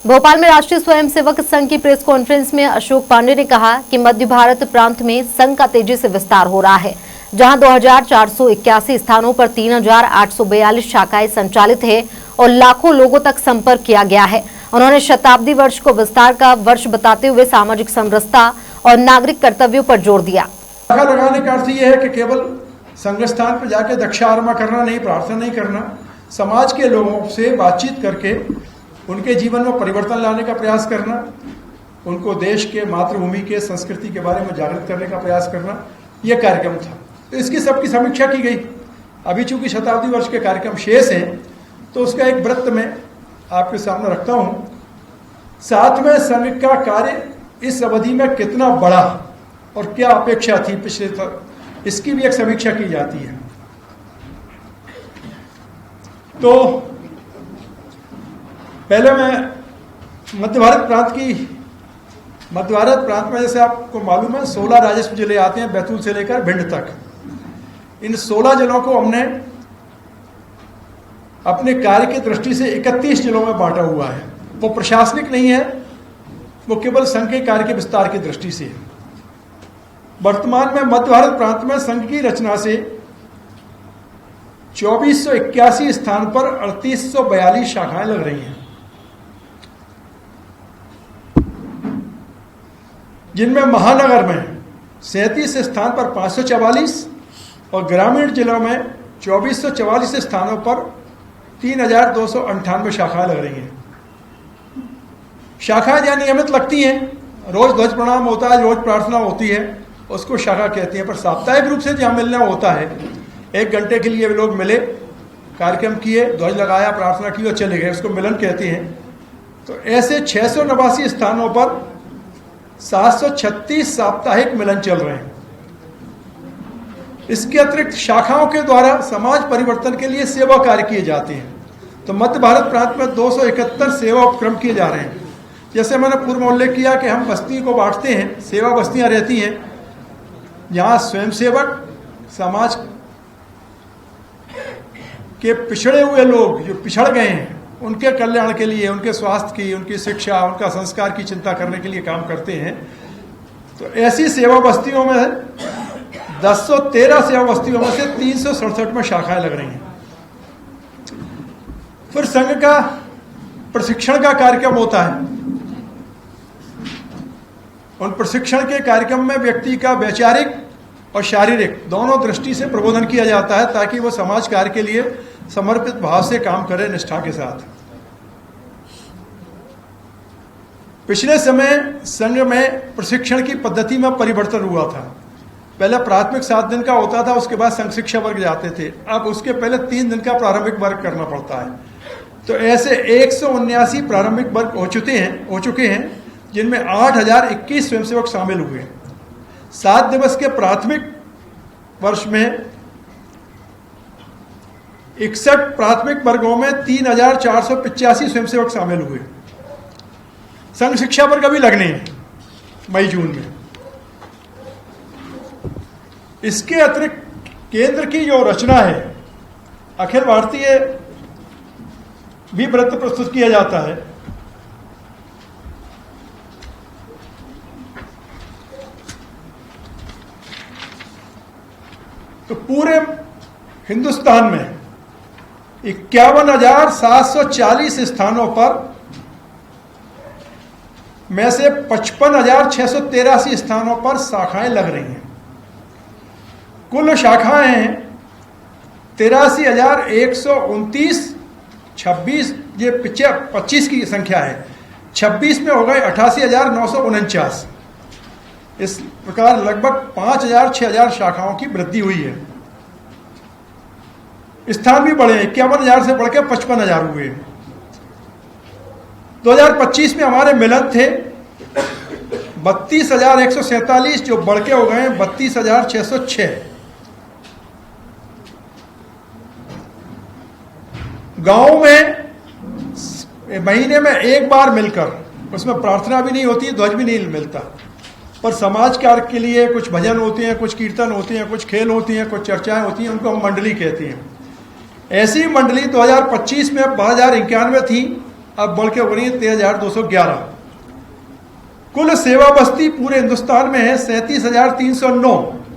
भोपाल में राष्ट्रीय स्वयंसेवक संघ की प्रेस कॉन्फ्रेंस में अशोक पांडे ने कहा कि मध्य भारत प्रांत में संघ का तेजी से विस्तार हो रहा है, जहां 2481 स्थानों पर 3842 शाखाएं संचालित है और लाखों लोगों तक संपर्क किया गया है। उन्होंने शताब्दी वर्ष को विस्तार का वर्ष बताते हुए सामाजिक समरसता और नागरिक कर्तव्यों पर जोर दिया। शाखा लगाने का अर्थ यह है कि केवल संघ स्थान पर जाके दक्षारमा करना नहीं, प्रार्थना नहीं करना, समाज के लोगों से बातचीत करके उनके जीवन में परिवर्तन लाने का प्रयास करना, उनको देश के, मातृभूमि के, संस्कृति के बारे में जागृत करने का प्रयास करना, यह कार्यक्रम था। तो इसकी सबकी समीक्षा की गई। अभी चूंकि शताब्दी वर्ष के कार्यक्रम शेष हैं, तो उसका एक वृत्त में आपके सामने रखता हूं। साथ में संघ का कार्य इस अवधि में कितना बढ़ा और क्या अपेक्षा थी पिछले तक, इसकी भी एक समीक्षा की जाती है। तो पहले मैं मध्य भारत प्रांत में जैसे आपको मालूम है 16 राजस्व जिले आते हैं, बैतूल से लेकर भिंड तक। इन 16 जिलों को हमने अपने कार्य की दृष्टि से 31 जिलों में बांटा हुआ है। वो प्रशासनिक नहीं है, वो केवल संघ के कार्य के विस्तार की दृष्टि से है। वर्तमान में मध्य भारत प्रांत में संघ की रचना से 2481 स्थान पर 3842 शाखाएं लग रही हैं, जिनमें महानगर में 37 स्थान पर 544 और ग्रामीण जिलों में 2444 स्थानों पर 3298 शाखाएं लग रही हैं। शाखाएं या नियमित लगती हैं, रोज ध्वज प्रणाम होता है, रोज प्रार्थना होती है, उसको शाखा कहती हैं। पर साप्ताहिक रूप से जहां मिलना होता है, 1 घंटे के लिए लोग मिले, कार्यक्रम किए, ध्वज लगाया, प्रार्थना की और चले गए, उसको मिलन कहते हैं। तो ऐसे 689 स्थानों पर 736 साप्ताहिक मिलन चल रहे हैं। इसके अतिरिक्त शाखाओं के द्वारा समाज परिवर्तन के लिए सेवा कार्य किए जाते हैं। तो मध्य भारत प्रांत में 271 सेवा उपक्रम किए जा रहे हैं। जैसे मैंने पूर्व में उल्लेख किया कि हम बस्ती को बांटते हैं, सेवा बस्तियां रहती हैं, जहां स्वयंसेवक समाज के पिछड़े हुए लोग जो पिछड़ गए हैं, उनके कल्याण के लिए, उनके स्वास्थ्य की, उनकी शिक्षा, उनका संस्कार की चिंता करने के लिए काम करते हैं। तो ऐसी सेवा बस्तियों में 1013 सेवा बस्तियों में से 367 में शाखाएं लग रही हैं। फिर संघ का प्रशिक्षण का कार्यक्रम होता है। उन प्रशिक्षण के कार्यक्रम में व्यक्ति का वैचारिक और शारीरिक दोनों दृष्टि से प्रबोधन किया जाता है, ताकि वो समाज कार्य के लिए समर्पित भाव से काम करे, निष्ठा के साथ। पिछले समय संघ में प्रशिक्षण की पद्धति में परिवर्तन हुआ था। पहले प्राथमिक 7 दिन का होता था, उसके बाद संघ शिक्षा वर्ग जाते थे। अब उसके पहले 3 दिन का प्रारंभिक वर्ग करना पड़ता है। तो ऐसे 179 प्रारंभिक वर्ग हो चुके हैं, जिनमें 8021 स्वयंसेवक शामिल हुए। 7 दिवस के प्राथमिक वर्ष में 61 प्राथमिक वर्गों में 3485 स्वयंसेवक शामिल हुए। संघ शिक्षा वर्ग अभी लगने हैं मई जून में। इसके अतिरिक्त केंद्र की जो रचना है, अखिल भारतीय भी व्रत प्रस्तुत किया जाता है। तो पूरे हिंदुस्तान में 51,740 स्थानों पर में से 55,683 स्थानों पर शाखाएं लग रही हैं। कुल शाखाएं हैं 83,129, 26, ये 25 की संख्या है, 26 में हो गए 88,949। इस प्रकार लगभग 5,000-6,000 शाखाओं की वृद्धि हुई है। स्थान भी बढ़े, 51,000 से बढ़ के 55,000 हुए। 2025 में हमारे मिलन थे 32,147, जो बढ़ के हो गए 32,606। गांव में महीने में एक बार मिलकर, उसमें प्रार्थना भी नहीं होती, ध्वज भी नहीं मिलता, पर समाज कार्य के लिए कुछ भजन होते हैं, कुछ कीर्तन होते हैं, कुछ खेल होती हैं, कुछ चर्चाएं होती हैं, उनको हम मंडली कहते हैं। ऐसी मंडली 2025 में 1291 थी, अब बढ़ के हो गई है 13,211। कुल सेवा बस्ती पूरे हिंदुस्तान में है 37,309।